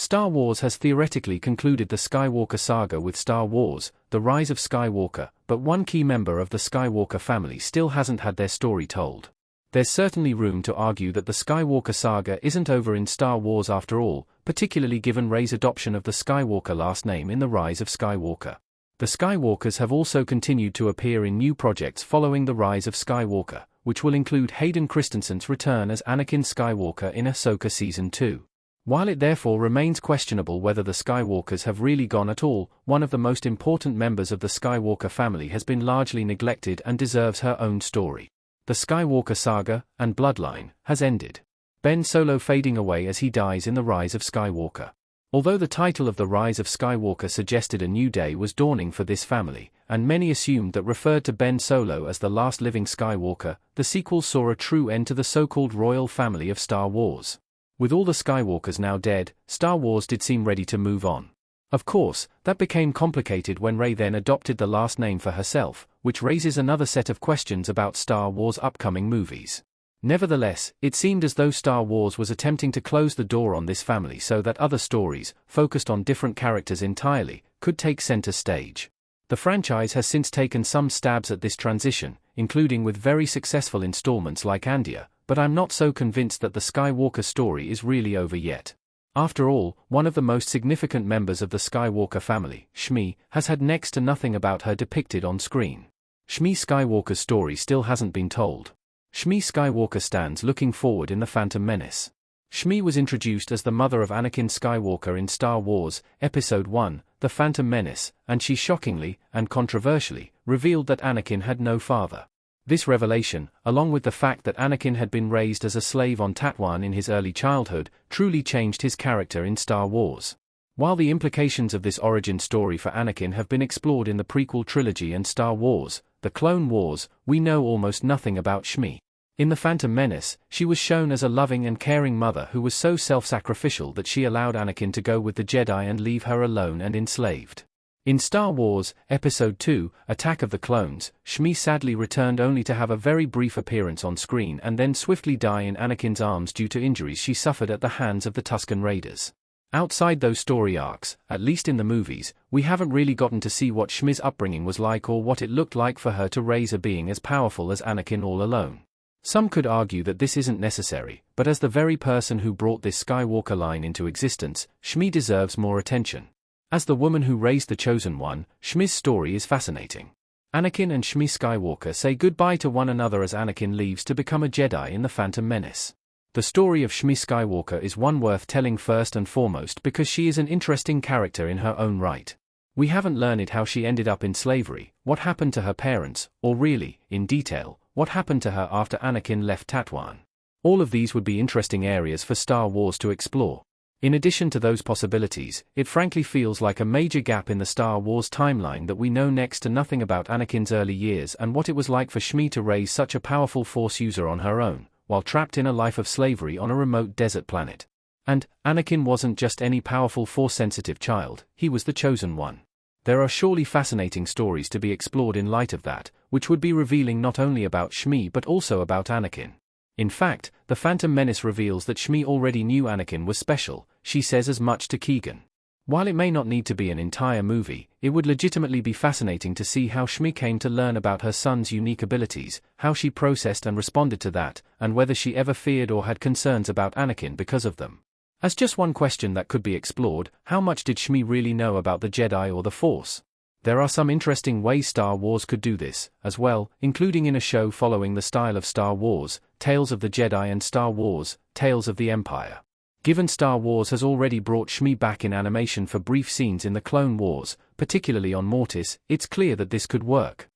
Star Wars has theoretically concluded the Skywalker Saga with Star Wars: The Rise of Skywalker, but one key member of the Skywalker family still hasn't had their story told. There's certainly room to argue that the Skywalker Saga isn't over in Star Wars after all, particularly given Rey's adoption of the Skywalker last name in The Rise of Skywalker. The Skywalkers have also continued to appear in new projects following The Rise of Skywalker, which will include Hayden Christensen's return as Anakin Skywalker in Ahsoka Season 2. While it therefore remains questionable whether the Skywalkers have really gone at all, one of the most important members of the Skywalker family has been largely neglected and deserves her own story. The Skywalker Saga, and Bloodline, has ended. Ben Solo fading away as he dies in The Rise of Skywalker. Although the title of The Rise of Skywalker suggested a new day was dawning for this family, and many assumed that referred to Ben Solo as the last living Skywalker, the sequel saw a true end to the so-called royal family of Star Wars. With all the Skywalkers now dead, Star Wars did seem ready to move on. Of course, that became complicated when Rey then adopted the last name for herself, which raises another set of questions about Star Wars' upcoming movies. Nevertheless, it seemed as though Star Wars was attempting to close the door on this family so that other stories, focused on different characters entirely, could take center stage. The franchise has since taken some stabs at this transition, including with very successful installments like Andor, but I'm not so convinced that the Skywalker story is really over yet. After all, one of the most significant members of the Skywalker family, Shmi, has had next to nothing about her depicted on screen. Shmi Skywalker's story still hasn't been told. Shmi Skywalker stands looking forward in The Phantom Menace. Shmi was introduced as the mother of Anakin Skywalker in Star Wars, Episode 1, The Phantom Menace, and she shockingly, and controversially, revealed that Anakin had no father. This revelation, along with the fact that Anakin had been raised as a slave on Tatooine in his early childhood, truly changed his character in Star Wars. While the implications of this origin story for Anakin have been explored in the prequel trilogy and Star Wars: The Clone Wars, we know almost nothing about Shmi. In The Phantom Menace, she was shown as a loving and caring mother who was so self-sacrificial that she allowed Anakin to go with the Jedi and leave her alone and enslaved. In Star Wars, Episode 2, Attack of the Clones, Shmi sadly returned only to have a very brief appearance on screen and then swiftly die in Anakin's arms due to injuries she suffered at the hands of the Tusken Raiders. Outside those story arcs, at least in the movies, we haven't really gotten to see what Shmi's upbringing was like or what it looked like for her to raise a being as powerful as Anakin all alone. Some could argue that this isn't necessary, but as the very person who brought this Skywalker line into existence, Shmi deserves more attention. As the woman who raised the Chosen One, Shmi's story is fascinating. Anakin and Shmi Skywalker say goodbye to one another as Anakin leaves to become a Jedi in The Phantom Menace. The story of Shmi Skywalker is one worth telling first and foremost because she is an interesting character in her own right. We haven't learned how she ended up in slavery, what happened to her parents, or really, in detail, what happened to her after Anakin left Tatooine. All of these would be interesting areas for Star Wars to explore. In addition to those possibilities, it frankly feels like a major gap in the Star Wars timeline that we know next to nothing about Anakin's early years and what it was like for Shmi to raise such a powerful Force user on her own, while trapped in a life of slavery on a remote desert planet. And Anakin wasn't just any powerful Force-sensitive child, he was the Chosen One. There are surely fascinating stories to be explored in light of that, which would be revealing not only about Shmi but also about Anakin. In fact, The Phantom Menace reveals that Shmi already knew Anakin was special. She says as much to Keegan. While it may not need to be an entire movie, it would legitimately be fascinating to see how Shmi came to learn about her son's unique abilities, how she processed and responded to that, and whether she ever feared or had concerns about Anakin because of them. As just one question that could be explored, how much did Shmi really know about the Jedi or the Force? There are some interesting ways Star Wars could do this, as well, including in a show following the style of Star Wars, Tales of the Jedi, and Star Wars, Tales of the Empire. Given Star Wars has already brought Shmi back in animation for brief scenes in the Clone Wars, particularly on Mortis, it's clear that this could work.